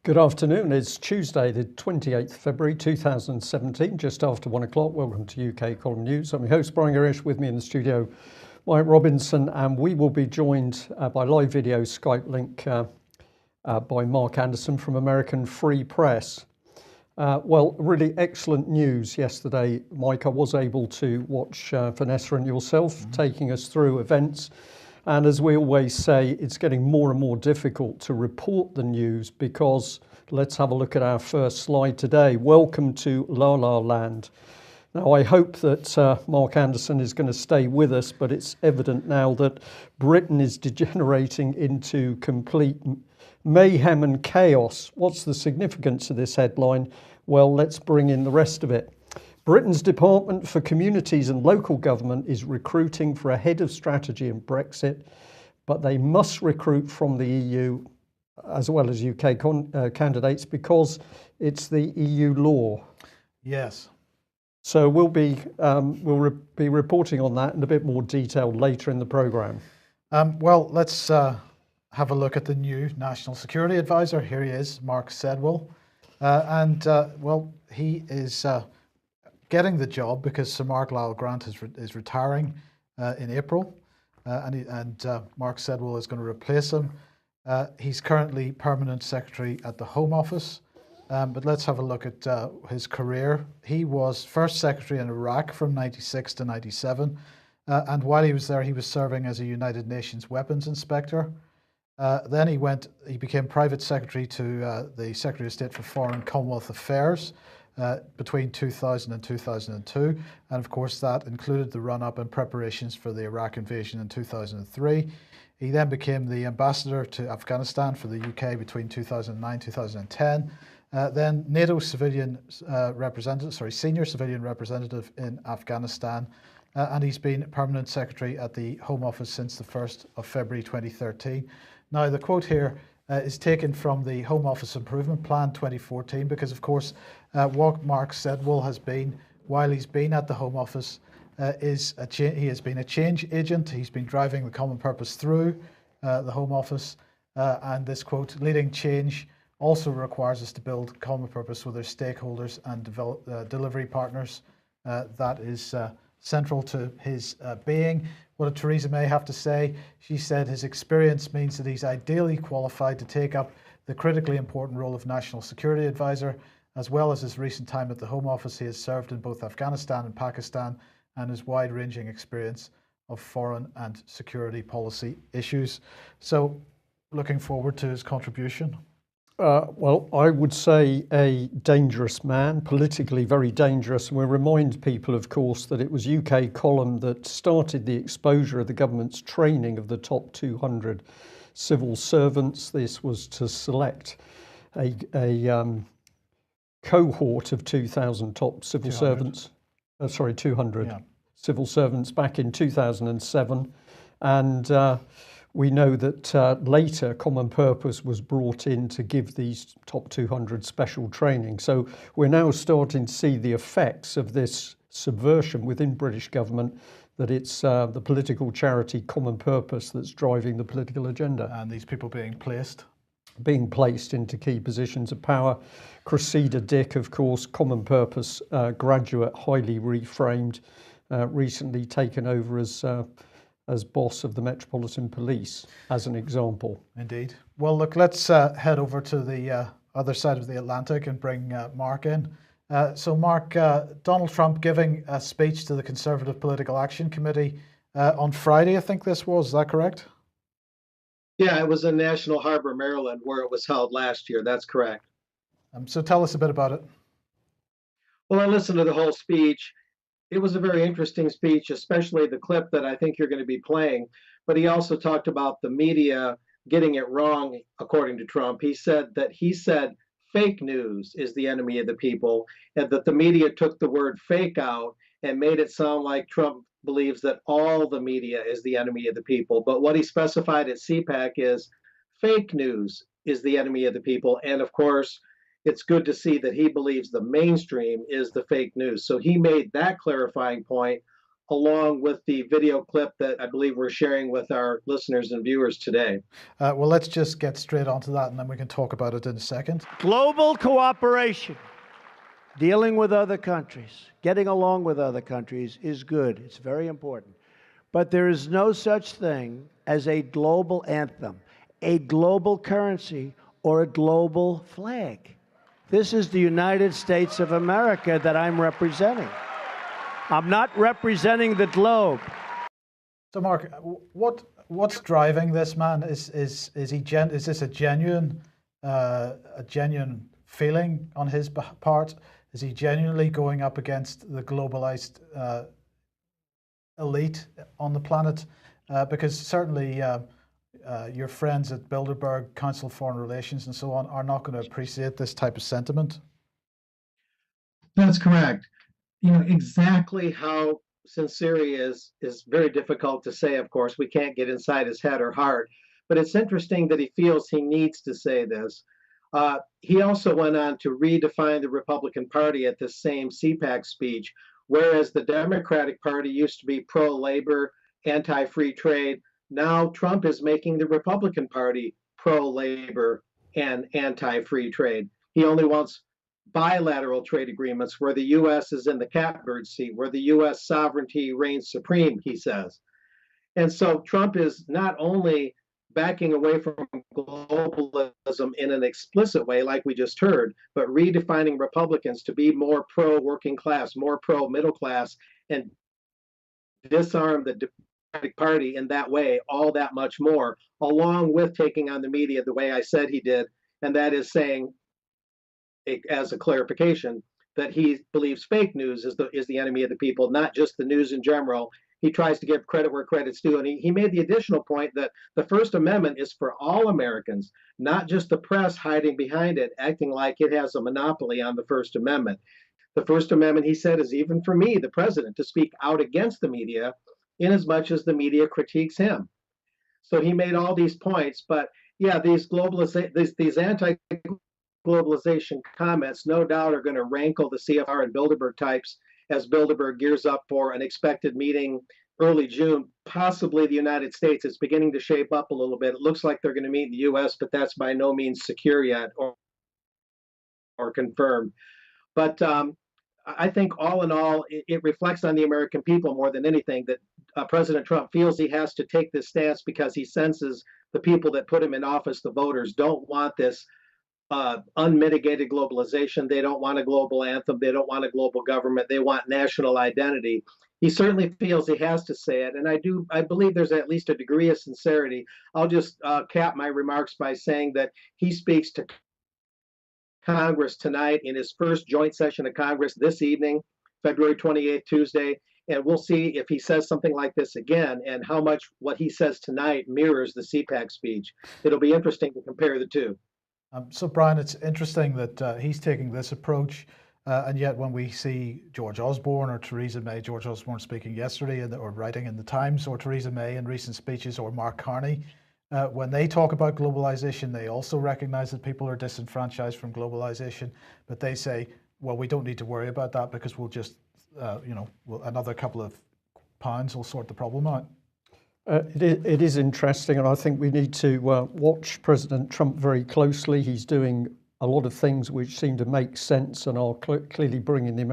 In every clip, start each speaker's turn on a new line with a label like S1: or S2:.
S1: Good afternoon. It's Tuesday, the 28th February 2017, just after 1 o'clock. Welcome to UK Column News. I'm your host, Brian Gerrish. With me in the studio, Mike Robinson, and we will be joined by live video Skype link by Mark Anderson from American Free Press. Well, really excellent news yesterday, Mike. I was able to watch Vanessa and yourself taking us through events. And as we always say, it's getting more and more difficult to report the news because let's have a look at our first slide today. Welcome to La La Land. Now, I hope that Mark Anderson is going to stay with us, but it's evident now that Britain is degenerating into complete mayhem and chaos. What's the significance of this headline? Well, let's bring in the rest of it. Britain's Department for Communities and Local Government is recruiting for a head of strategy in Brexit, but they must recruit from the EU as well as UK candidates because it's the EU law.
S2: Yes.
S1: So we'll be reporting on that in a bit more detail later in the programme.
S2: Well, let's have a look at the new National Security Advisor. Here he is, Mark Sedwill. Well, he is getting the job because Sir Mark Lyle-Grant is retiring in April, and Mark Sedwill is going to replace him. He's currently Permanent Secretary at the Home Office, but let's have a look at his career. He was First Secretary in Iraq from 96 to 97, and while he was there, he was serving as a United Nations Weapons Inspector. Then he became Private Secretary to the Secretary of State for Foreign Commonwealth Affairs between 2000 and 2002, and of course that included the run-up and preparations for the Iraq invasion in 2003. He then became the ambassador to Afghanistan for the UK between 2009 and 2010. Then NATO senior civilian representative in Afghanistan, and he's been permanent secretary at the Home Office since the 1st of February 2013. Now, the quote here is taken from the Home Office Improvement Plan 2014 because, of course, what Mark Sedwill has been, while he's been at the Home Office, he has been a change agent. He's been driving the common purpose through the Home Office, and this quote, leading change also requires us to build common purpose with our stakeholders and delivery partners. That is central to his being. What did Theresa May have to say? She said his experience means that he's ideally qualified to take up the critically important role of National Security Advisor, as well as his recent time at the Home Office. He has served in both Afghanistan and Pakistan, and his wide-ranging experience of foreign and security policy issues. So, looking forward to his contribution.
S1: Well, I would say a dangerous man, politically very dangerous. And we'll remind people, of course, that it was UK Column that started the exposure of the government's training of the top 200 civil servants. This was to select a cohort of 2,000 top civil
S2: 200.
S1: Servants. 200
S2: Yeah.
S1: Civil servants back in 2007. And we know that later Common Purpose was brought in to give these top 200 special training. So we're now starting to see the effects of this subversion within British government, that it's the political charity Common Purpose that's driving the political agenda.
S2: And these people being placed
S1: into key positions of power. Cressida Dick, of course, Common Purpose graduate, highly reframed, recently taken over as boss of the Metropolitan Police, as an example.
S2: Indeed. Well, look, let's head over to the other side of the Atlantic and bring Mark in. So, Mark, Donald Trump giving a speech to the Conservative Political Action Committee on Friday, I think this was. Is that correct?
S3: Yeah, it was in National Harbor, Maryland, where it was held last year. That's correct.
S2: So tell us a bit about it.
S3: Well, I listened to the whole speech. It was a very interesting speech, especially the clip that I think you're going to be playing. But he also talked about the media getting it wrong, according to Trump. He said fake news is the enemy of the people, and that the media took the word fake out and made it sound like Trump believes that all the media is the enemy of the people. But what he specified at CPAC is fake news is the enemy of the people. And of course, it's good to see that he believes the mainstream is the fake news. So he made that clarifying point along with the video clip that I believe we're sharing with our listeners and viewers today.
S2: Well, let's just get straight onto that, and then we can talk about it in a second.
S4: Global cooperation, dealing with other countries, getting along with other countries is good. It's very important. But there is no such thing as a global anthem, a global currency, or a global flag. This is the United States of America that I'm representing. I'm not representing the globe.
S2: So, Mark, what's driving this man? Is this a genuine feeling on his part? Is he genuinely going up against the globalized elite on the planet? Because certainly your friends at Bilderberg, Council of Foreign Relations, and so on, are not going to appreciate this type of sentiment.
S3: That's correct. Exactly how sincere he is very difficult to say, of course. We can't get inside his head or heart. But it's interesting that he feels he needs to say this. He also went on to redefine the Republican Party at this same CPAC speech, whereas the Democratic Party used to be pro-labor, anti-free trade. Now Trump is making the Republican Party pro-labor and anti-free trade. He only wants bilateral trade agreements where the U.S. is in the catbird seat, where the U.S. sovereignty reigns supreme, he says. And so Trump is not only backing away from globalism in an explicit way, like we just heard, but redefining Republicans to be more pro-working class, more pro-middle class, and disarm the Democratic Party in that way all that much more, along with taking on the media the way I said he did, and that is saying, as a clarification, that he believes fake news is the enemy of the people, not just the news in general. He tries to give credit where credit's due. And he made the additional point that the First Amendment is for all Americans, not just the press hiding behind it, acting like it has a monopoly on the First Amendment. The First Amendment, he said, is even for me, the president, to speak out against the media in as much as the media critiques him. So he made all these points. But yeah, these anti-globalization comments no doubt are going to rankle the CFR and Bilderberg types as Bilderberg gears up for an expected meeting early June, possibly the United States. It's beginning to shape up a little bit. It looks like they're going to meet in the U.S., but that's by no means secure yet or confirmed. But I think all in all, it reflects on the American people more than anything that President Trump feels he has to take this stance because he senses the people that put him in office, the voters, don't want this unmitigated globalization. They don't want a global anthem. They don't want a global government. They want national identity. He certainly feels he has to say it. And I believe there's at least a degree of sincerity. I'll just cap my remarks by saying that he speaks to Congress tonight in his first joint session of Congress this evening, February 28th, Tuesday. And we'll see if he says something like this again and how much what he says tonight mirrors the CPAC speech. It'll be interesting to compare the two.
S2: So, Brian, it's interesting that he's taking this approach, and yet when we see George Osborne or Theresa May, George Osborne speaking yesterday or writing in the Times, or Theresa May in recent speeches, or Mark Carney, when they talk about globalization, they also recognize that people are disenfranchised from globalization, but they say, well, we don't need to worry about that because we'll just, another couple of pounds will sort the problem out.
S1: It is interesting, and I think we need to watch President Trump very closely. He's doing a lot of things which seem to make sense and are clearly bringing the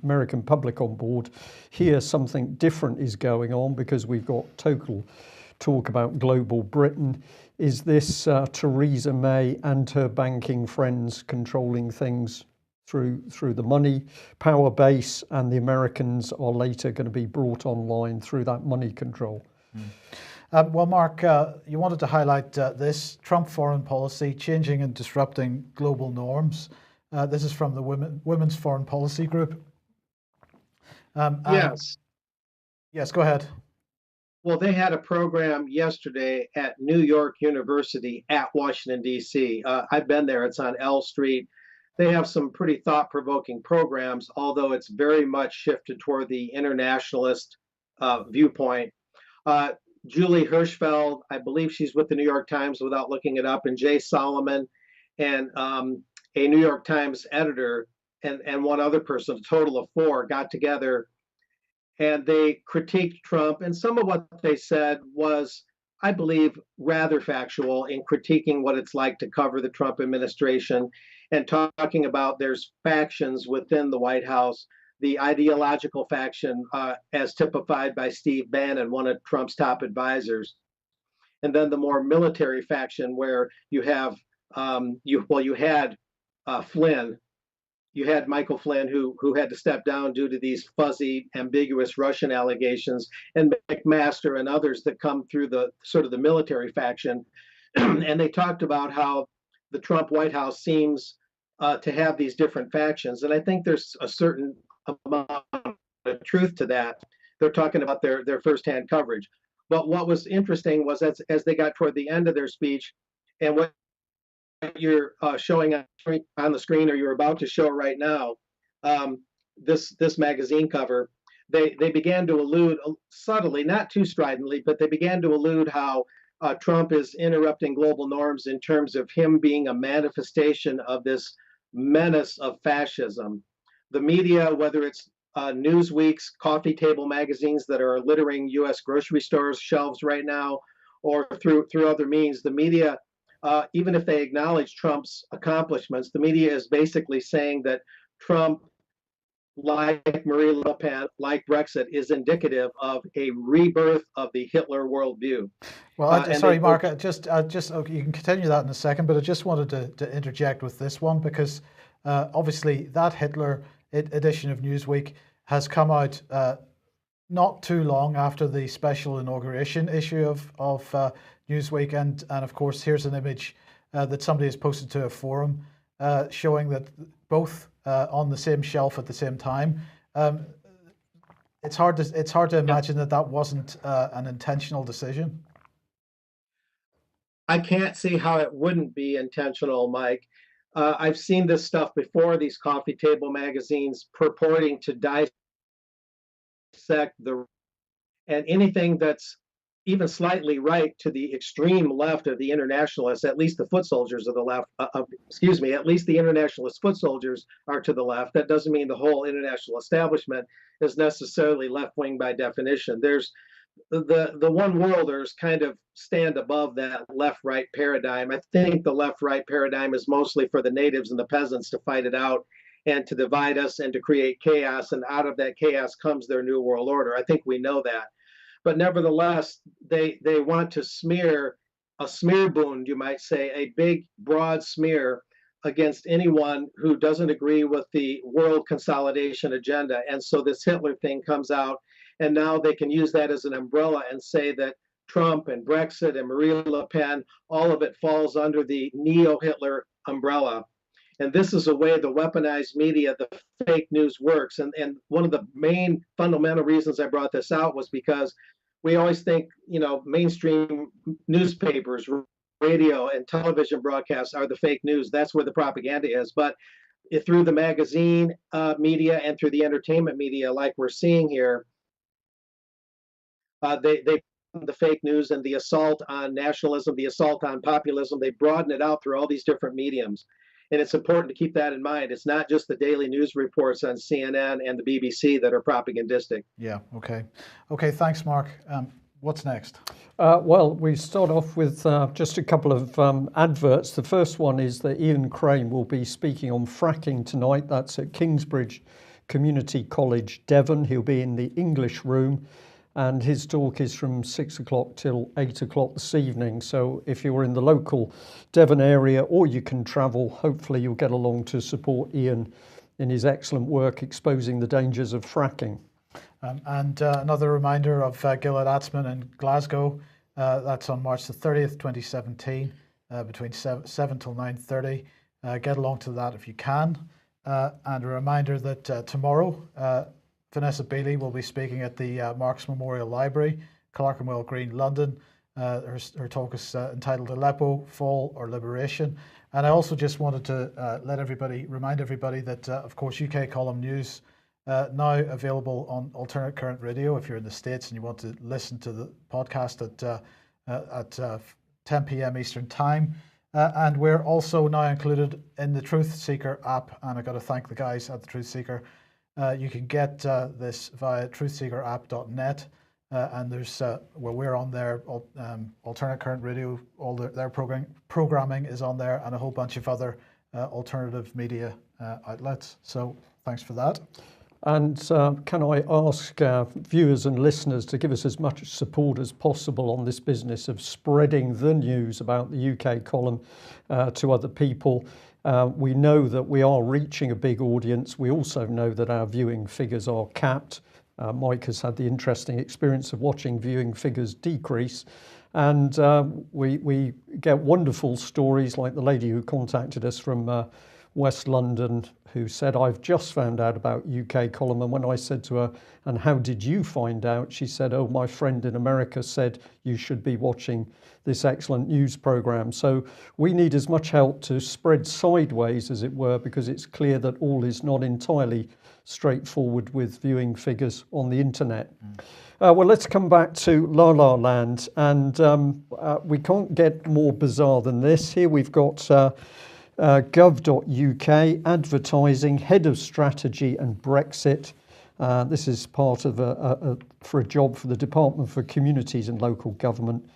S1: American public on board. Here, something different is going on because we've got total talk about global Britain. Is this Theresa May and her banking friends controlling things through the money power base, and the Americans are later going to be brought online through that money control?
S2: Well, Mark, you wanted to highlight this Trump foreign policy, changing and disrupting global norms. This is from the Women's Foreign Policy Group.
S3: Yes.
S2: Yes, go ahead.
S3: Well, they had a program yesterday at New York University at Washington, D.C. I've been there. It's on L Street. They have some pretty thought-provoking programs, although it's very much shifted toward the internationalist viewpoint. Julie Hirschfeld, I believe she's with the New York Times without looking it up, and Jay Solomon and a New York Times editor and one other person, a total of four, got together and they critiqued Trump. And some of what they said was, I believe, rather factual in critiquing what it's like to cover the Trump administration and talking about there's factions within the White House, the ideological faction, as typified by Steve Bannon, one of Trump's top advisors, and then the more military faction where you have you had Flynn, you had Michael Flynn, who had to step down due to these fuzzy, ambiguous Russian allegations, and McMaster and others that come through the sort of the military faction. And they talked about how the Trump White House seems to have these different factions. And I think there's a certain amount of truth to that. They're talking about their firsthand coverage. But what was interesting was as they got toward the end of their speech, and what you're showing on the screen, or you're about to show right now, this magazine cover, they began to allude subtly, not too stridently, but they began to allude how Trump is interrupting global norms in terms of him being a manifestation of this menace of fascism. The media, whether it's Newsweek's coffee table magazines that are littering U.S. grocery stores' shelves right now, or through other means, the media, even if they acknowledge Trump's accomplishments, the media is basically saying that Trump, like Marine Le Pen, like Brexit, is indicative of a rebirth of the Hitler worldview.
S2: Well, sorry, Mark, just okay, you can continue that in a second, but I just wanted to interject with this one because obviously that Hitler edition of Newsweek has come out not too long after the special inauguration issue of Newsweek, and of course here's an image that somebody has posted to a forum showing that both on the same shelf at the same time. It's hard to imagine that wasn't an intentional decision.
S3: I can't see how it wouldn't be intentional, Mike. I've seen this stuff before, these coffee table magazines purporting to dissect and anything that's even slightly right to the extreme left of the internationalists, at least the foot soldiers of the left, at least the internationalist foot soldiers are to the left. That doesn't mean the whole international establishment is necessarily left wing by definition. There's the one worlders kind of stand above that left right paradigm. I think the left right paradigm is mostly for the natives and the peasants to fight it out and to divide us and to create chaos. And out of that chaos comes their new world order. I think we know that. But nevertheless, they want to smear a smearbound, you might say, a big, broad smear against anyone who doesn't agree with the world consolidation agenda. And so this Hitler thing comes out, and now they can use that as an umbrella and say that Trump and Brexit and Marine Le Pen, all of it falls under the neo-Hitler umbrella. And this is a way the weaponized media, the fake news works. And one of the main fundamental reasons I brought this out was because we always think, mainstream newspapers, radio, and television broadcasts are the fake news. That's where the propaganda is. But through the magazine media and through the entertainment media, like we're seeing here, they the fake news and the assault on nationalism, the assault on populism, they broaden it out through all these different mediums. And it's important to keep that in mind. It's not just the daily news reports on CNN and the BBC that are propagandistic.
S2: Yeah, okay. Okay, thanks, Mark. What's next?
S1: Well, we start off with just a couple of adverts. The first one is that Ian Crane will be speaking on fracking tonight. That's at Kingsbridge Community College, Devon. He'll be in the English room, and his talk is from 6 o'clock till 8 o'clock this evening. So if you're in the local Devon area or you can travel, hopefully you'll get along to support Ian in his excellent work exposing the dangers of fracking.
S2: And another reminder of Gillett Atzman in Glasgow. That's on March the 30th, 2017, between 7 till 9:30. Get along to that if you can. And a reminder that tomorrow, Vanessa Beeley will be speaking at the Marx Memorial Library, Clerkenwell Green, London. Her talk is entitled Aleppo, Fall or Liberation. And I also just wanted to remind everybody that, of course, UK Column News now available on Alternate Current Radio if you're in the States and you want to listen to the podcast at 10 p.m. Eastern Time. And we're also now included in the Truth Seeker app. And I've got to thank the guys at the Truth Seeker. You can get this via truthseekerapp.net. And there's, well, we're on there. Alternate Current Radio, all their programming is on there, and a whole bunch of other alternative media outlets. So thanks for that.
S1: And can I ask viewers and listeners to give us as much support as possible on this business of spreading the news about the UK column to other people? We know that we are reaching a big audience. We also know that our viewing figures are capped. Mike has had the interesting experience of watching viewing figures decrease. And we get wonderful stories like the lady who contacted us from West London, who said, I've just found out about UK column. And when I said to her, and how did you find out? She said, oh, my friend in America said you should be watching this excellent news program. So we need as much help to spread sideways, as it were, because it's clear that all is not entirely straightforward with viewing figures on the internet. Well, let's come back to La La Land. And we can't get more bizarre than this. Here we've got gov.uk, advertising, Head of Strategy and Brexit. This is part of for a job for the Department for Communities and Local Government.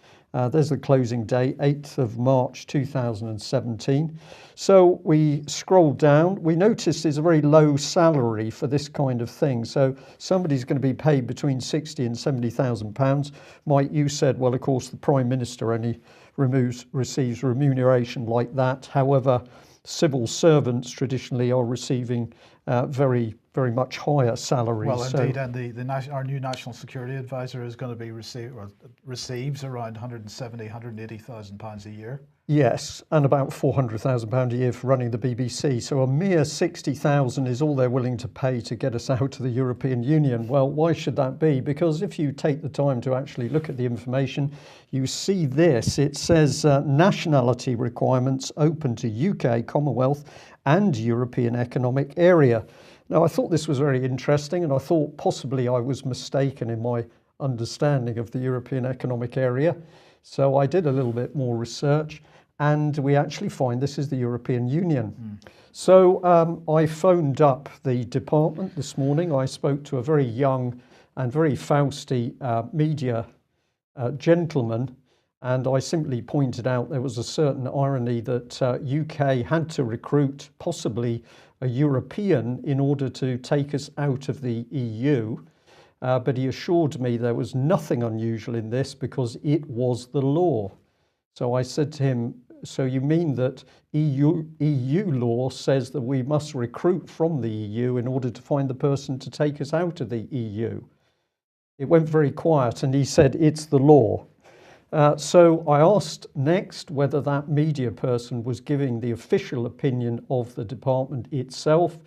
S1: There's the closing date, 8th of March 2017. So we scroll down. We notice there's a very low salary for this kind of thing. So somebody's going to be paid between £60,000 and £70,000. Mike, you said, well, of course, the Prime Minister only receives remuneration like that. However, civil servants traditionally are receiving very much higher salaries.
S2: Well, indeed, and our new National Security Advisor is going to be receives around 170,000, 180,000 pounds a year.
S1: Yes, and about £400,000 a year for running the BBC. So a mere 60,000 is all they're willing to pay to get us out of the European Union. Well, why should that be? Because if you take the time to actually look at the information, you see this. It says nationality requirements open to UK, Commonwealth and European Economic Area. Now, I thought this was very interesting, and I thought possibly I was mistaken in my understanding of the European Economic Area. So I did a little bit more research, and we actually find this is the European Union. So I phoned up the department this morning. I spoke to a very young and very fousty media gentleman, and I simply pointed out there was a certain irony that UK had to recruit possibly a European in order to take us out of the EU. But he assured me there was nothing unusual in this because it was the law. So I said to him, so you mean that EU law says that we must recruit from the EU in order to find the person to take us out of the EU? It went very quiet, and he said, it's the law. So I asked next whether that media person was giving the official opinion of the department itself,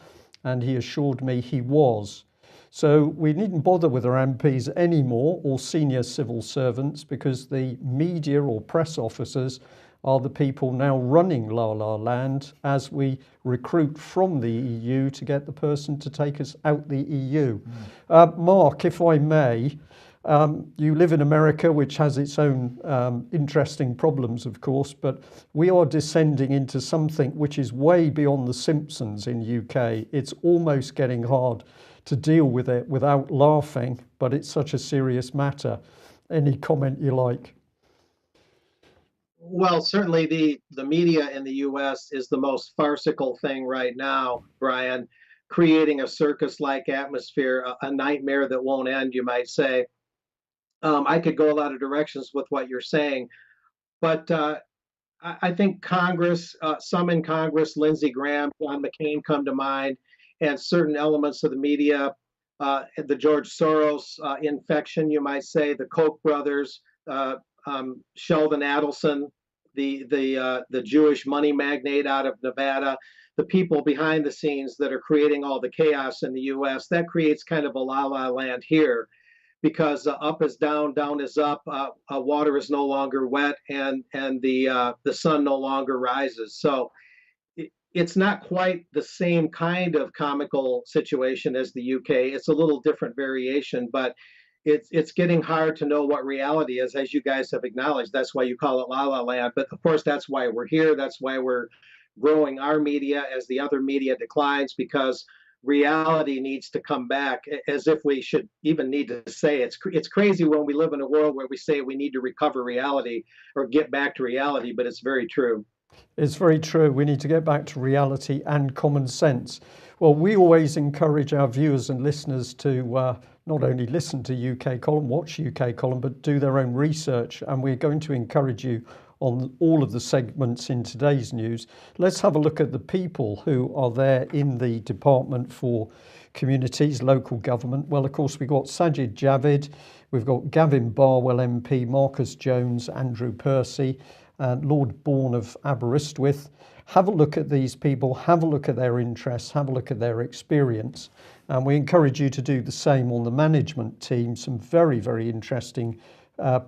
S1: and he assured me he was. So we needn't bother with our MPs anymore, or senior civil servants, because the media or press officers are the people now running La La Land as we recruit from the EU to get the person to take us out the EU. Mark, if I may, you live in America, which has its own interesting problems, of course, but we are descending into something which is way beyond the Simpsons in UK. It's almost getting hard to deal with it without laughing, but it's such a serious matter. Any comment you like?
S3: Well, certainly the media in the US is the most farcical thing right now, Brian, creating a circus-like atmosphere, a nightmare that won't end, you might say. I could go a lot of directions with what you're saying, but I think Congress, some in Congress, Lindsey Graham, John McCain come to mind, and certain elements of the media, the George Soros infection, you might say, the Koch brothers, Sheldon Adelson, the Jewish money magnate out of Nevada, the people behind the scenes that are creating all the chaos in the U.S. That creates kind of a la la land here, because up is down, down is up, water is no longer wet, and the sun no longer rises. So it's not quite the same kind of comical situation as the UK. It's a little different variation, but it's getting hard to know what reality is, as you guys have acknowledged. That's why you call it La La Land. But of course, that's why we're here. That's why we're growing our media as the other media declines, because reality needs to come back. As if we should even need to say it's crazy when we live in a world where we say we need to recover reality or get back to reality, but it's very true.
S1: It's very true. We need to get back to reality and common sense. Well, we always encourage our viewers and listeners to not only listen to UK Column, watch UK Column, but do their own research. And we're going to encourage you on all of the segments in today's news. Let's have a look at the people who are there in the Department for Communities, Local Government. Well, of course, we've got Sajid Javid, we've got Gavin Barwell MP, Marcus Jones, Andrew Percy, Lord Bourne of Aberystwyth. Have a look at these people, have a look at their interests, have a look at their experience. And we encourage you to do the same on the management team. Some very, very interesting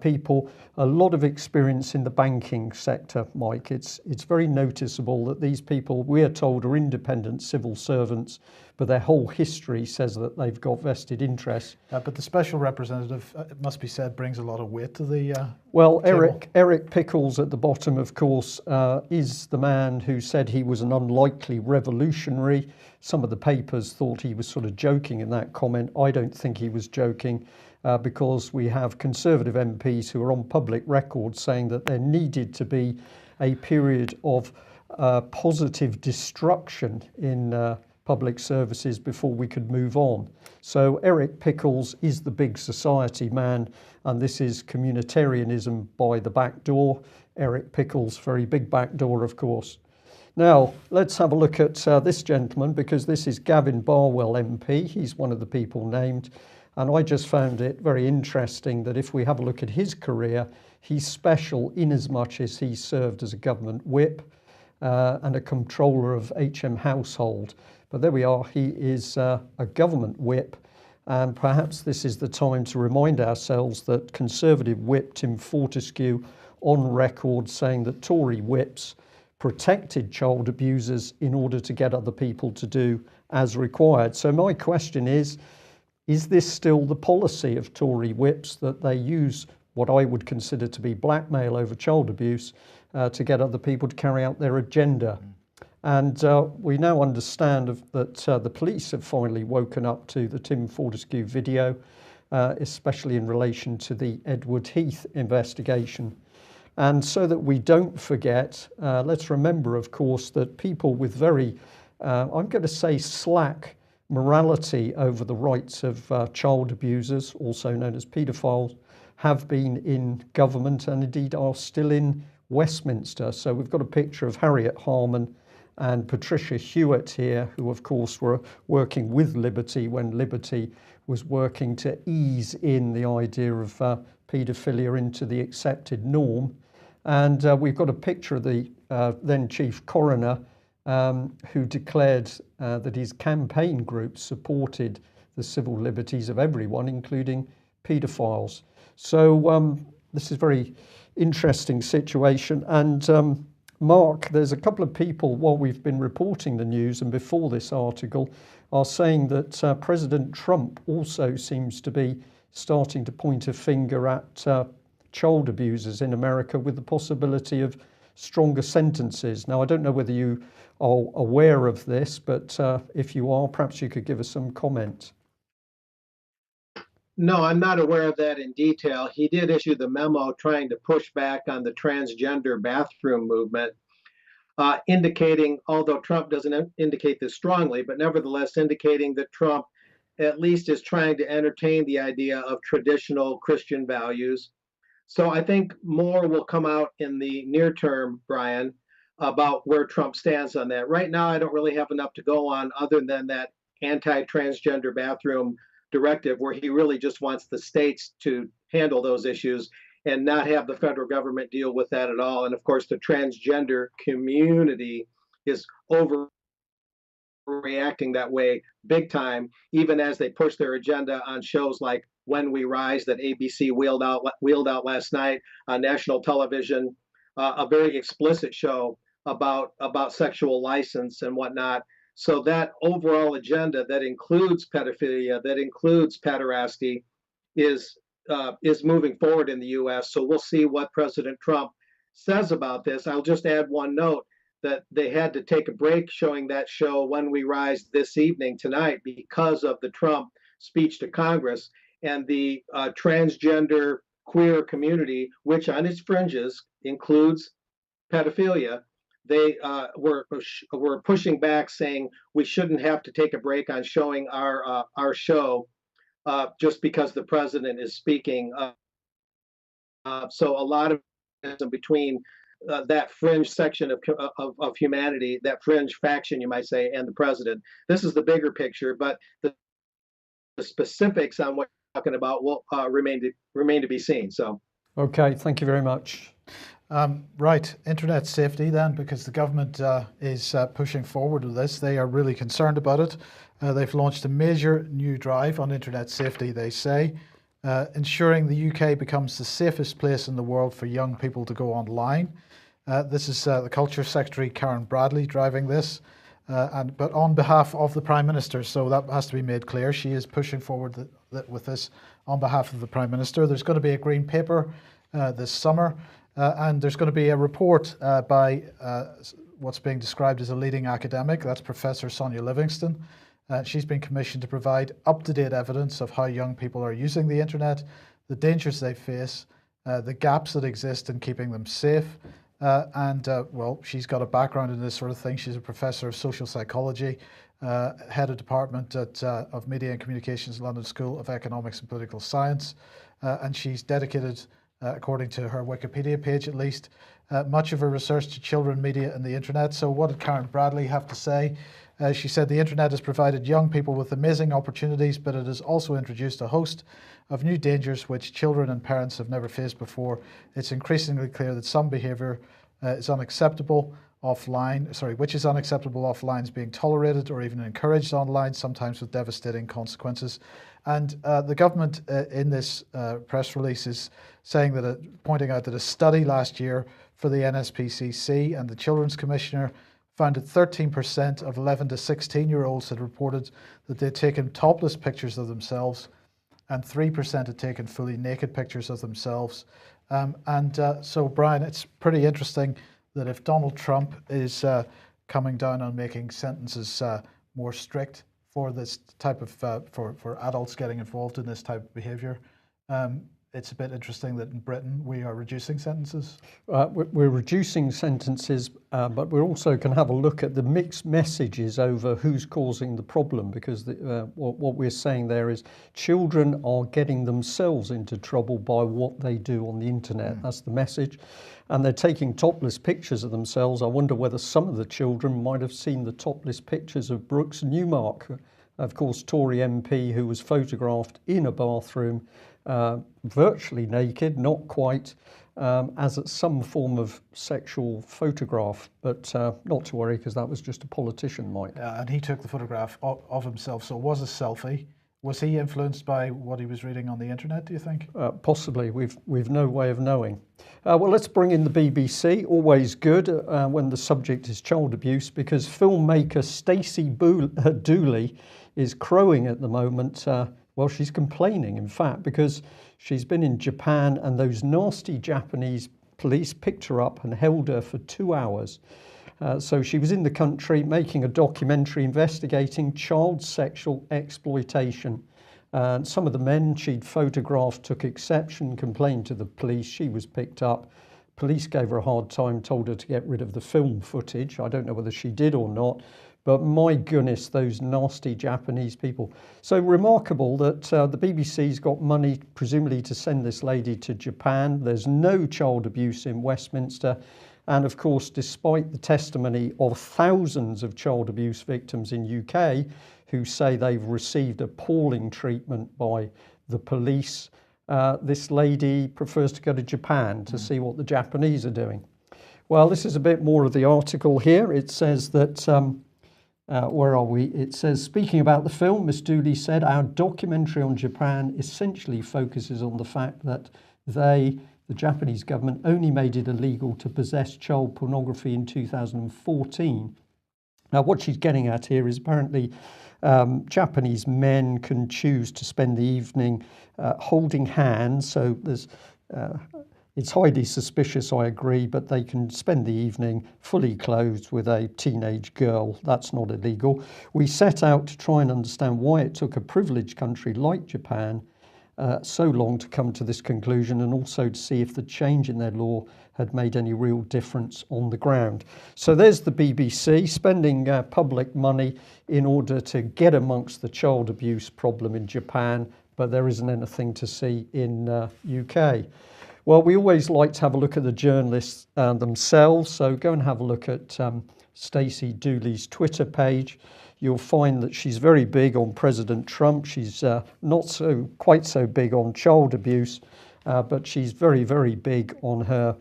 S1: people, a lot of experience in the banking sector, Mike. It's very noticeable that these people, we are told, are independent civil servants, but their whole history says that they've got vested interests.
S2: But the special representative, it must be said, brings a lot of weight to the
S1: well,
S2: table.
S1: Eric Pickles at the bottom, of course, is the man who said he was an unlikely revolutionary. Some of the papers thought he was sort of joking in that comment. I don't think he was joking. Because we have Conservative MPs who are on public record saying that there needed to be a period of positive destruction in public services before we could move on. So Eric Pickles is the big society man, and this is communitarianism by the back door. Eric Pickles, very big back door, of course. Now, let's have a look at this gentleman, because this is Gavin Barwell MP. He's one of the people named. And I just found it very interesting that if we have a look at his career, he's special in as much as he served as a government whip and a controller of HM Household. But there we are, he is a government whip. And perhaps this is the time to remind ourselves that Conservative whip Tim Fortescue on record saying that Tory whips protected child abusers in order to get other people to do as required. So my question is this still the policy of Tory whips, that they use what I would consider to be blackmail over child abuse to get other people to carry out their agenda? And we now understand that the police have finally woken up to the Tim Fortescue video, especially in relation to the Edward Heath investigation. And so that we don't forget, let's remember, of course, that people with very, I'm going to say, slack morality over the rights of child abusers, also known as paedophiles, have been in government and indeed are still in Westminster. So we've got a picture of Harriet Harman and Patricia Hewitt here, who of course were working with Liberty when Liberty was working to ease in the idea of paedophilia into the accepted norm. And we've got a picture of the then Chief Coroner who declared that his campaign group supported the civil liberties of everyone, including paedophiles. So this is a very interesting situation. And Mark, there's a couple of people, while we've been reporting the news and before this article, are saying that President Trump also seems to be starting to point a finger at child abusers in America with the possibility of stronger sentences. Now, I don't know whether you are aware of this, but if you are, perhaps you could give us some comment.
S3: No, I'm not aware of that in detail. He did issue the memo trying to push back on the transgender bathroom movement, indicating, although Trump doesn't indicate this strongly, but nevertheless indicating that Trump at least is trying to entertain the idea of traditional Christian values. So I think more will come out in the near term, Brian, about where Trump stands on that. Right now, I don't really have enough to go on other than that anti-transgender bathroom directive, where he really just wants the states to handle those issues and not have the federal government deal with that at all. And of course, the transgender community is overreacting that way big time, even as they push their agenda on shows like When We Rise that ABC wheeled out last night on national television, a very explicit show about sexual license and whatnot. So that overall agenda that includes pedophilia, that includes pederasty, is moving forward in the U.S. So we'll see what President Trump says about this. I'll just add one note that they had to take a break showing that show When We Rise this evening tonight because of the Trump speech to Congress, and the transgender queer community, which on its fringes includes pedophilia. They were pushing back, saying we shouldn't have to take a break on showing our show just because the president is speaking. So a lot of between that fringe section of humanity, that fringe faction, you might say, and the president. This is the bigger picture, but the specifics on what you're talking about will remain to be seen. So,
S1: okay, thank you very much.
S2: Right, internet safety then, because the government is pushing forward with this. They are really concerned about it. They've launched a major new drive on internet safety, they say, ensuring the UK becomes the safest place in the world for young people to go online. This is the Culture Secretary, Karen Bradley, driving this, but on behalf of the Prime Minister, so that has to be made clear. She is pushing forward with this on behalf of the Prime Minister. There's going to be a green paper this summer, and there's going to be a report by what's being described as a leading academic. That's Professor Sonia Livingston. She's been commissioned to provide up-to-date evidence of how young people are using the internet, the dangers they face, the gaps that exist in keeping them safe. Well, she's got a background in this sort of thing. She's a professor of social psychology, head of department of Media and Communications, London School of Economics and Political Science. And she's dedicated, according to her Wikipedia page at least, much of her research to children, media and the internet. So what did Karen Bradley have to say? She said the internet has provided young people with amazing opportunities, but it has also introduced a host of new dangers which children and parents have never faced before. It's increasingly clear that some behaviour is unacceptable offline, which is unacceptable offline is being tolerated or even encouraged online, sometimes with devastating consequences. And the government in this press release is saying that, pointing out that a study last year for the NSPCC and the Children's Commissioner found that 13% of 11 to 16-year-olds had reported that they'd taken topless pictures of themselves, and 3% had taken fully naked pictures of themselves. So, Brian, it's pretty interesting that if Donald Trump is coming down on making sentences more strict for this type of, for adults getting involved in this type of behaviour, it's a bit interesting that in Britain we are reducing sentences.
S1: We're reducing sentences, but we also can have a look at the mixed messages over who's causing the problem, because what we're saying there is children are getting themselves into trouble by what they do on the internet. That's the message. And they're taking topless pictures of themselves. I wonder whether some of the children might have seen the topless pictures of Brooks Newmark, of course, Tory MP, who was photographed in a bathroom, virtually naked, not quite, as some form of sexual photograph, but not to worry, because that was just a politician, Mike.
S2: And he took the photograph of himself, so it was a selfie. Was he influenced by what he was reading on the internet, do you think?
S1: Possibly. We've no way of knowing. Well, let's bring in the BBC. Always good when the subject is child abuse, because filmmaker Stacey Dooley is crowing at the moment. Well, she's complaining, in fact, because she's been in Japan and those nasty Japanese police picked her up and held her for 2 hours. So she was in the country making a documentary investigating child sexual exploitation. And some of the men she'd photographed took exception, complained to the police. She was picked up. Police gave her a hard time, told her to get rid of the film footage. I don't know whether she did or not. But my goodness, those nasty Japanese people. So remarkable that the BBC's got money, presumably, to send this lady to Japan. There's no child abuse in Westminster. And of course, despite the testimony of thousands of child abuse victims in UK who say they've received appalling treatment by the police, this lady prefers to go to Japan to see what the Japanese are doing. Well, this is a bit more of the article here. It says that... where are we? It says, speaking about the film, Ms. Dooley said, our documentary on Japan essentially focuses on the fact that the Japanese government, only made it illegal to possess child pornography in 2014. Now, what she's getting at here is apparently Japanese men can choose to spend the evening holding hands. So it's highly suspicious, I agree, but they can spend the evening fully clothed with a teenage girl. That's not illegal. We set out to try and understand why it took a privileged country like Japan so long to come to this conclusion, and also to see if the change in their law had made any real difference on the ground. So there's the BBC spending public money in order to get amongst the child abuse problem in Japan, but there isn't anything to see in UK. Well, we always like to have a look at the journalists themselves, so go and have a look at Stacey Dooley's Twitter page. You'll find that she's very big on President Trump. She's not quite so big on child abuse, but she's very, very big on her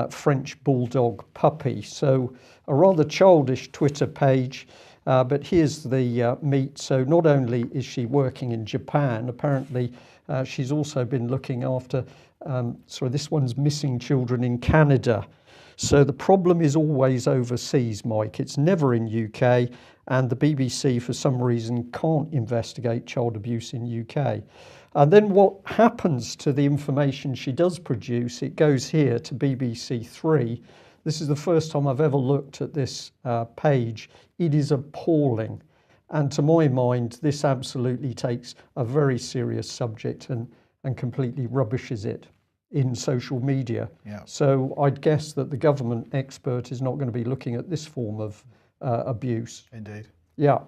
S1: French bulldog puppy. So a rather childish Twitter page, but here's the meat. So not only is she working in Japan, apparently she's also been looking after, this one's missing children in Canada. So the problem is always overseas, Mike. It's never in UK, and the BBC, for some reason, can't investigate child abuse in UK. And then what happens to the information she does produce? It goes here to BBC Three. This is the first time I've ever looked at this page. It is appalling. And to my mind, this absolutely takes a very serious subject and completely rubbishes it in social media.
S2: Yeah.
S1: So I'd guess that the government expert is not going to be looking at this form of abuse.
S2: Indeed.
S1: Yeah.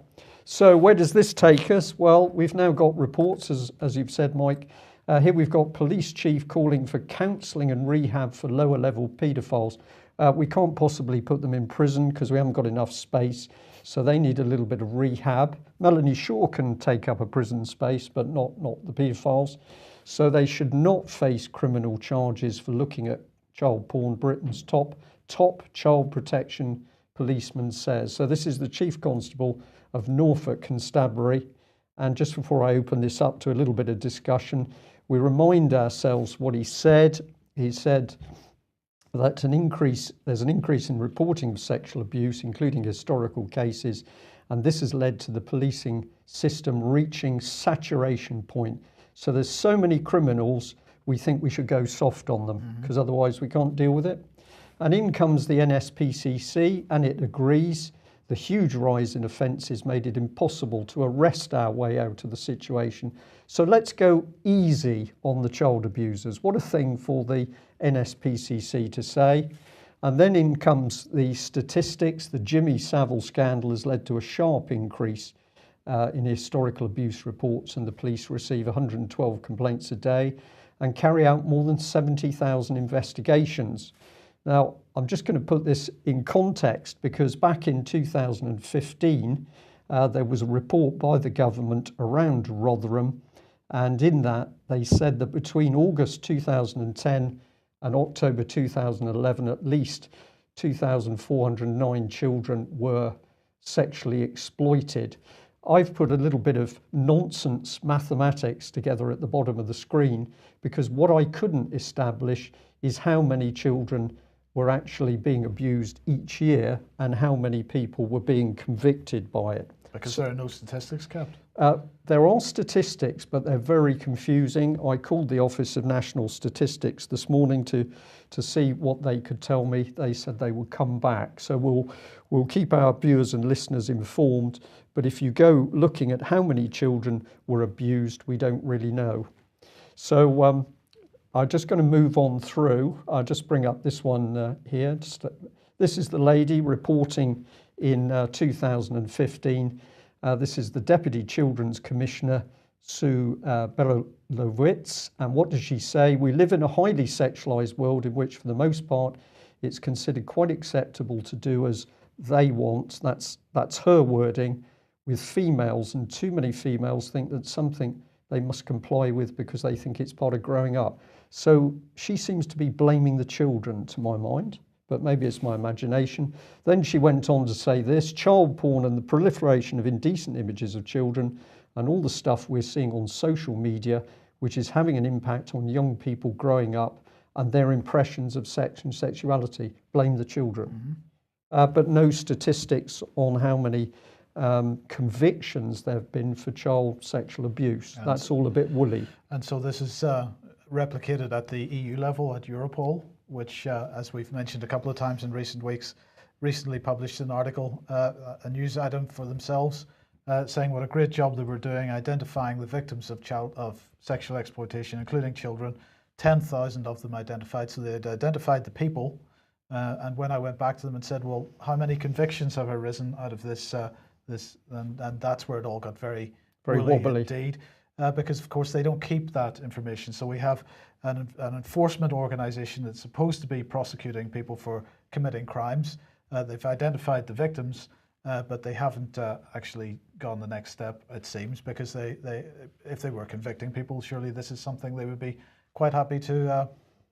S1: So where does this take us? Well, we've now got reports, as you've said, Mike. Here we've got police chief calling for counselling and rehab for lower level paedophiles. We can't possibly put them in prison because we haven't got enough space. So they need a little bit of rehab. Melanie Shaw can take up a prison space, but not the paedophiles. So they should not face criminal charges for looking at child porn. Britain's top child protection policeman says. So this is the Chief Constable of Norfolk Constabulary. And just before I open this up to a little bit of discussion, we remind ourselves what he said. He said that there's an increase in reporting of sexual abuse, including historical cases, and this has led to the policing system reaching saturation point. So there's so many criminals, we think we should go soft on them, because otherwise we can't deal with it. And in comes the NSPCC, and it agrees. The huge rise in offences made it impossible to arrest our way out of the situation. So let's go easy on the child abusers. What a thing for the NSPCC to say. And then in comes the statistics. The Jimmy Savile scandal has led to a sharp increase in historical abuse reports, and the police receive 112 complaints a day and carry out more than 70,000 investigations. Now, I'm just going to put this in context because back in 2015, there was a report by the government around Rotherham, and in that they said that between August 2010 and October 2011, at least 2,409 children were sexually exploited. I've put a little bit of nonsense mathematics together at the bottom of the screen because what I couldn't establish is how many children were actually being abused each year and how many people were being convicted by it.
S2: Because there are no statistics kept?
S1: There are statistics, but they're very confusing. I called the Office of National Statistics this morning to see what they could tell me. They said they would come back. So we'll keep our viewers and listeners informed. But if you go looking at how many children were abused, we don't really know. So I'm just going to move on through. I'll just bring up this one here. This is the lady reporting in 2015. This is the Deputy Children's Commissioner, Sue Belowitz. And what does she say? We live in a highly sexualised world in which, for the most part, it's considered quite acceptable to do as they want. That's her wording with females, and too many females think that's something they must comply with because they think it's part of growing up. So she seems to be blaming the children, to my mind, but maybe it's my imagination. Then she went on to say this: child porn and the proliferation of indecent images of children and all the stuff we're seeing on social media, which is having an impact on young people growing up and their impressions of sex and sexuality. Blame the children. But no statistics on how many convictions there have been for child sexual abuse. That's all a bit woolly.
S2: And so this is replicated at the EU level at Europol, which, as we've mentioned a couple of times in recent weeks, recently published an article, a news item for themselves, saying what a great job they were doing identifying the victims of sexual exploitation, including children. 10,000 of them identified, so they had identified the people. And when I went back to them and said, well, how many convictions have arisen out of this? And that's where it all got very
S1: wobbly
S2: indeed. Because of course they don't keep that information. So we have an enforcement organization that's supposed to be prosecuting people for committing crimes. They've identified the victims, but they haven't actually gone the next step, it seems, because if they were convicting people, surely this is something they would be quite happy to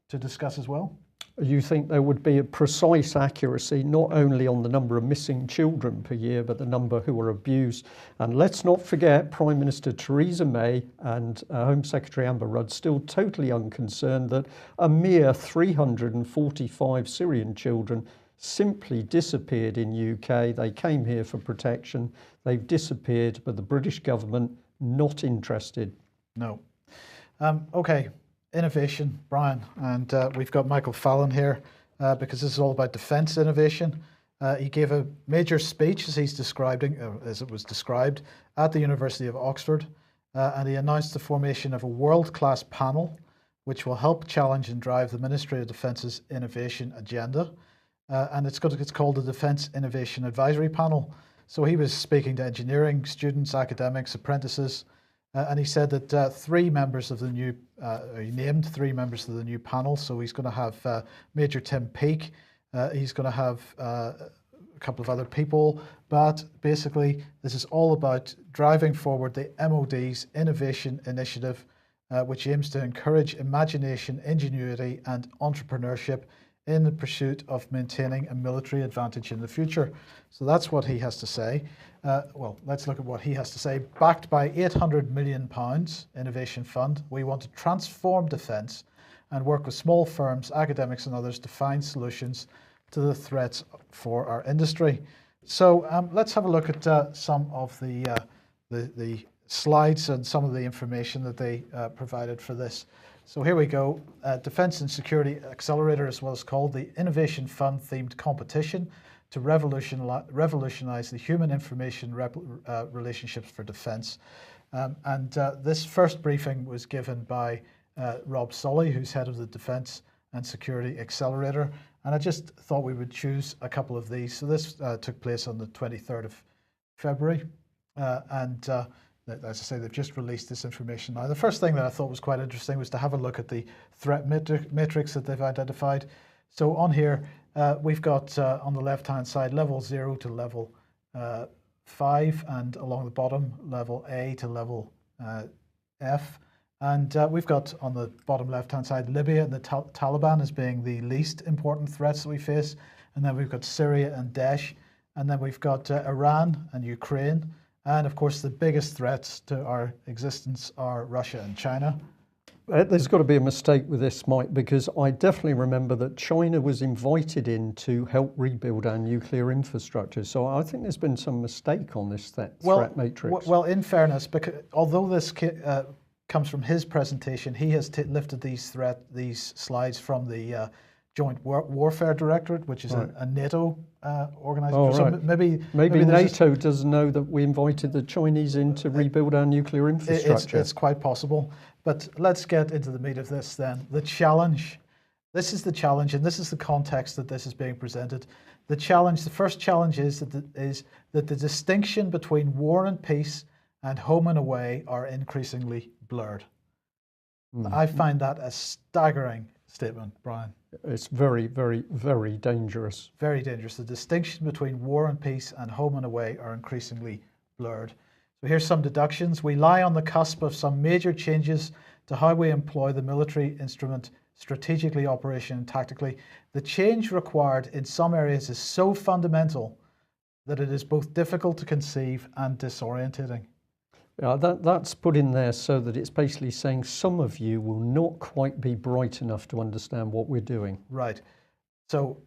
S2: discuss as well.
S1: You think there would be a precise accuracy not only on the number of missing children per year, but the number who were abused? And let's not forget Prime Minister Theresa May and Home Secretary Amber Rudd still totally unconcerned that a mere 345 Syrian children simply disappeared in UK. They came here for protection. They've disappeared, but the British government not interested.
S2: No. Okay. Innovation, Brian, and we've got Michael Fallon here because this is all about defence innovation. He gave a major speech, as it was described, at the University of Oxford, and he announced the formation of a world-class panel which will help challenge and drive the Ministry of Defence's innovation agenda, and it's called the Defence Innovation Advisory Panel. So he was speaking to engineering students, academics, apprentices. And he said that he named 3 members of the new panel. So he's going to have Major Tim Peake. He's going to have a couple of other people. But basically, this is all about driving forward the MOD's innovation initiative, which aims to encourage imagination, ingenuity, and entrepreneurship in the pursuit of maintaining a military advantage in the future. So that's what he has to say. Well, let's look at what he has to say. Backed by £800 million innovation fund, we want to transform defence and work with small firms, academics and others to find solutions to the threats for our industry. So let's have a look at some of the slides and some of the information that they provided for this. So here we go. Defence and Security Accelerator is what it's called, the Innovation Fund themed competition to revolutionise the human information relationships for defence. And this first briefing was given by Rob Sully, who's head of the Defence and Security Accelerator. And I just thought we would choose a couple of these. So this took place on the 23rd of February. As I say, they've just released this information now. The first thing that I thought was quite interesting was to have a look at the threat matrix that they've identified. So on here, we've got on the left-hand side, level 0 to level 5, and along the bottom, level A to level F. And we've got on the bottom left-hand side, Libya and the Taliban as being the least important threats that we face. And then we've got Syria and Daesh. And then we've got Iran and Ukraine. And of course, the biggest threats to our existence are Russia and China.
S1: There's got to be a mistake with this, Mike, because I definitely remember that China was invited in to help rebuild our nuclear infrastructure. So I think there's been some mistake on this threat matrix.
S2: Well, in fairness, because although this comes from his presentation, he has lifted these slides from the Joint Warfare Directorate, which is a NATO organisation.
S1: Oh, right.
S2: So maybe
S1: NATO doesn't know that we invited the Chinese in to rebuild our nuclear infrastructure.
S2: It's quite possible. But let's get into the meat of this then. The challenge. This is the challenge, and this is the context that this is being presented. The first challenge is that the distinction between war and peace and home and away are increasingly blurred. I find that a staggering statement, Brian.
S1: It's very, very, very dangerous.
S2: Very dangerous. The distinction between war and peace and home and away are increasingly blurred. So here's some deductions. We lie on the cusp of some major changes to how we employ the military instrument strategically, operationally, and tactically. The change required in some areas is so fundamental that it is both difficult to conceive and disorientating.
S1: Yeah, that's put in there so that it's basically saying some of you will not quite be bright enough to understand what we're doing.
S2: Right. So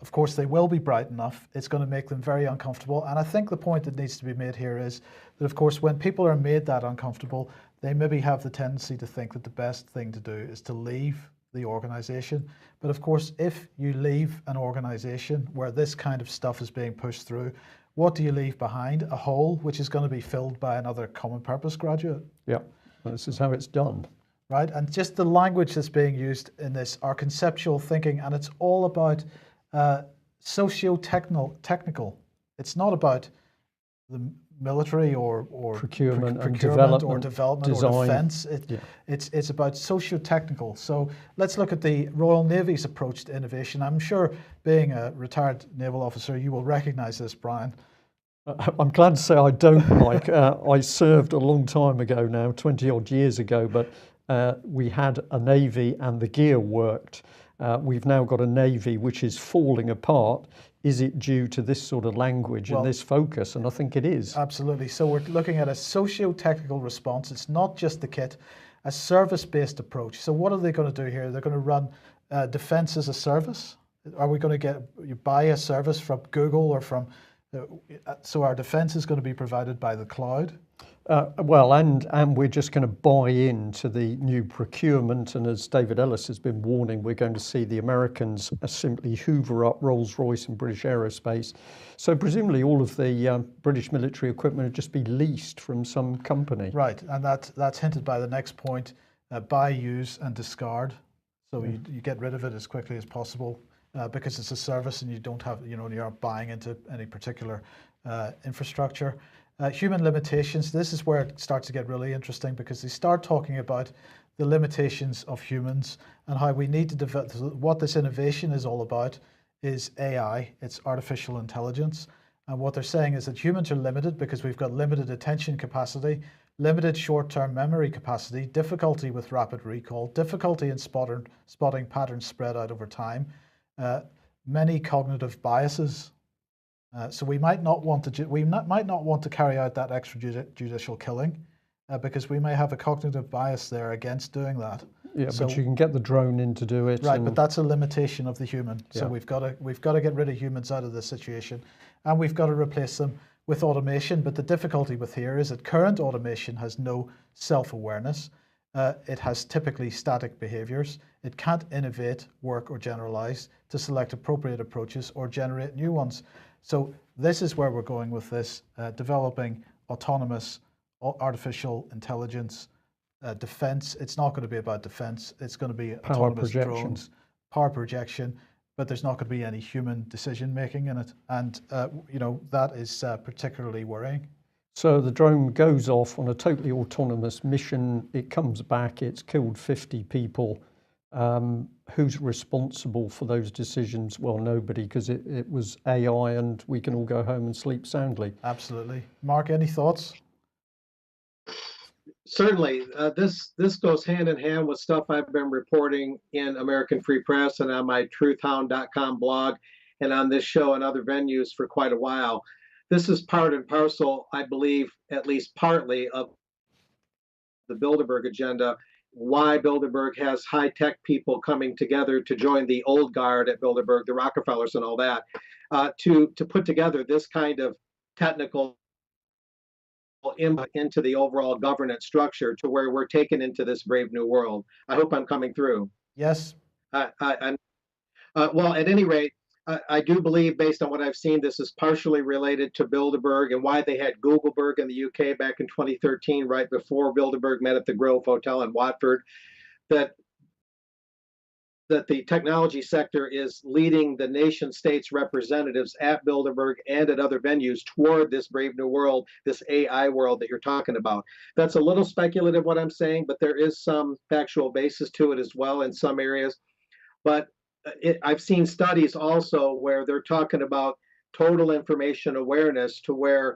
S2: of course, they will be bright enough. It's going to make them very uncomfortable. And I think the point that needs to be made here is that, of course, when people are made that uncomfortable, they maybe have the tendency to think that the best thing to do is to leave the organization. But of course, if you leave an organization where this kind of stuff is being pushed through, what do you leave behind? A hole which is going to be filled by another common purpose graduate.
S1: Yeah, this is how it's done.
S2: Right, and just the language that's being used in this are conceptual thinking, and it's all about socio-technical. It's not about the military or
S1: procurement,
S2: or development
S1: design.
S2: or defense. It's about socio-technical. So let's look at the Royal Navy's approach to innovation. I'm sure, being a retired naval officer, you will recognize this, Brian.
S1: I'm glad to say I don't, Mike. I served a long time ago now, 20 odd years ago, but we had a Navy and the gear worked. We've now got a Navy which is falling apart. Is it due to this sort of language and this focus? And I think it is.
S2: Absolutely. So we're looking at a socio-technical response. It's not just the kit, a service-based approach. So what are they going to do here? They're going to run defense as a service. Are we going to you buy a service from Google or from, so our defense is going to be provided by the cloud?
S1: And we're just going to buy into the new procurement. And as David Ellis has been warning, we're going to see the Americans simply hoover up Rolls-Royce and British Aerospace. So presumably all of the British military equipment will just be leased from some company.
S2: Right, and that's hinted by the next point, buy, use and discard. So you get rid of it as quickly as possible because it's a service and you don't have, you're not buying into any particular infrastructure. Human limitations, this is where it starts to get really interesting because they start talking about the limitations of humans and how we need to develop. What this innovation is all about is AI, it's artificial intelligence. And what they're saying is that humans are limited because we've got limited attention capacity, limited short-term memory capacity, difficulty with rapid recall, difficulty in spotting patterns spread out over time, many cognitive biases. So we might not want to carry out that extrajudicial killing because we may have a cognitive bias there against doing that.
S1: Yeah, so, but you can get the drone in to do it.
S2: Right, but that's a limitation of the human. So yeah. we've got to get rid of humans out of this situation, and we've got to replace them with automation. But the difficulty with here is that current automation has no self-awareness. It has typically static behaviors. It can't innovate, work, or generalize to select appropriate approaches or generate new ones. So this is where we're going with this, developing autonomous artificial intelligence defense. It's not going to be about defense. It's going to be autonomous drones, power projection, but there's not going to be any human decision making in it. And, that is particularly worrying.
S1: So the drone goes off on a totally autonomous mission. It comes back, it's killed 50 people. Who's responsible for those decisions? Well, nobody, because it was AI and we can all go home and sleep soundly.
S2: Absolutely. Mark, any thoughts?
S3: Certainly. This goes hand in hand with stuff I've been reporting in American Free Press and on my truthhound.com blog and on this show and other venues for quite a while. This is part and parcel, I believe, at least partly of the Bilderberg agenda, why Bilderberg has high-tech people coming together to join the old guard at Bilderberg, the Rockefellers and all that, to put together this kind of technical input into the overall governance structure to where we're taken into this brave new world. I hope I'm coming through.
S2: Yes.
S3: Well, at any rate, I do believe, based on what I've seen, this is partially related to Bilderberg and why they had Googleberg in the UK back in 2013, right before Bilderberg met at the Grove Hotel in Watford, that the technology sector is leading the nation states representatives at Bilderberg and at other venues toward this brave new world, this AI world that you're talking about. That's a little speculative what I'm saying, but there is some factual basis to it as well in some areas. But I've seen studies also where they're talking about total information awareness to where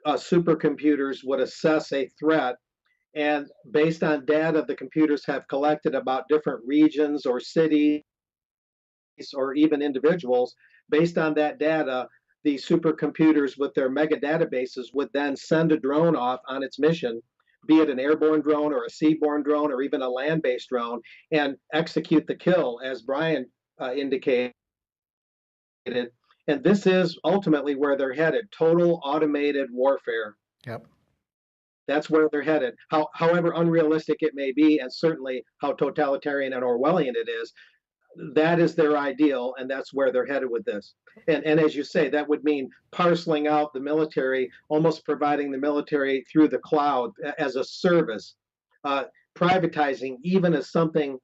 S3: supercomputers would assess a threat. And based on data the computers have collected about different regions or cities or even individuals, based on that data, the supercomputers with their mega databases would then send a drone off on its mission, be it an airborne drone or a seaborne drone or even a land-based drone, and execute the kill, as Brian indicated, And this is ultimately where they're headed: total automated warfare.
S2: Yep.
S3: That's where they're headed. However unrealistic it may be, and certainly how totalitarian and Orwellian it is, that is their ideal, and that's where they're headed with this. And as you say, that would mean parceling out the military, almost providing the military through the cloud as a service, privatizing even something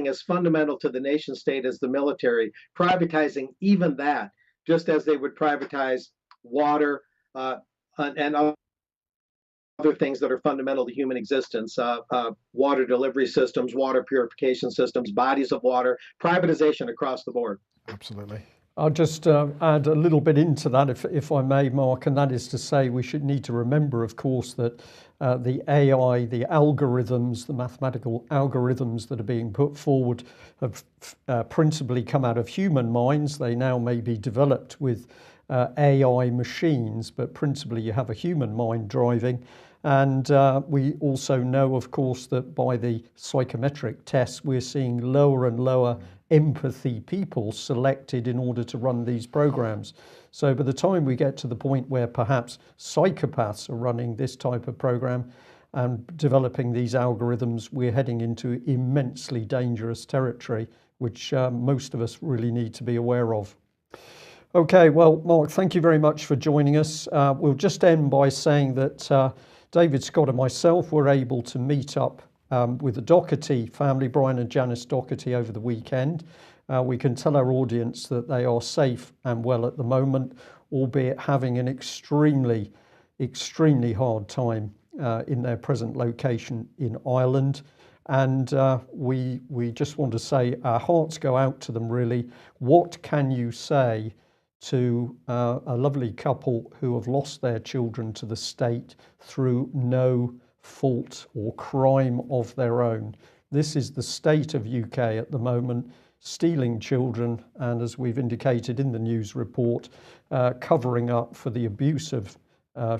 S3: as fundamental to the nation state as the military, privatizing even that, just as they would privatize water and other things that are fundamental to human existence, water delivery systems, water purification systems, bodies of water, privatization across the board.
S2: Absolutely.
S1: I'll just add a little bit into that, if I may, Mark, and that is to say we should need to remember, of course, that the AI, the algorithms, the mathematical algorithms that are being put forward have principally come out of human minds. They now may be developed with AI machines, but principally you have a human mind driving. And we also know, of course, that by the psychometric tests, we're seeing lower and lower empathy people selected in order to run these programs. So by the time we get to the point where perhaps psychopaths are running this type of program and developing these algorithms, we're heading into immensely dangerous territory, which most of us really need to be aware of. Okay, well, Mark, thank you very much for joining us. We'll just end by saying that David Scott and myself were able to meet up with the Doherty family, Brian and Janice Doherty, over the weekend. We can tell our audience that they are safe and well at the moment, albeit having an extremely hard time in their present location in Ireland. And we just want to say our hearts go out to them, really. What can you say to a lovely couple who have lost their children to the state through no fault or crime of their own? This is the state of UK at the moment, stealing children, and as we've indicated in the news report, covering up for the abuse of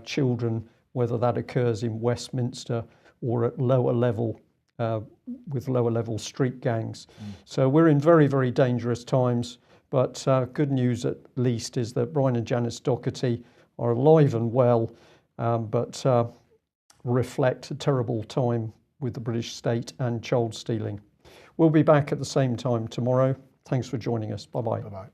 S1: children, whether that occurs in Westminster or at lower level with lower level street gangs. So we're in very, very dangerous times. But good news at least is that Brian and Janice Doherty are alive and well, but reflect a terrible time with the British state and child stealing. We'll be back at the same time tomorrow. Thanks for joining us. Bye-bye.
S2: Bye-bye.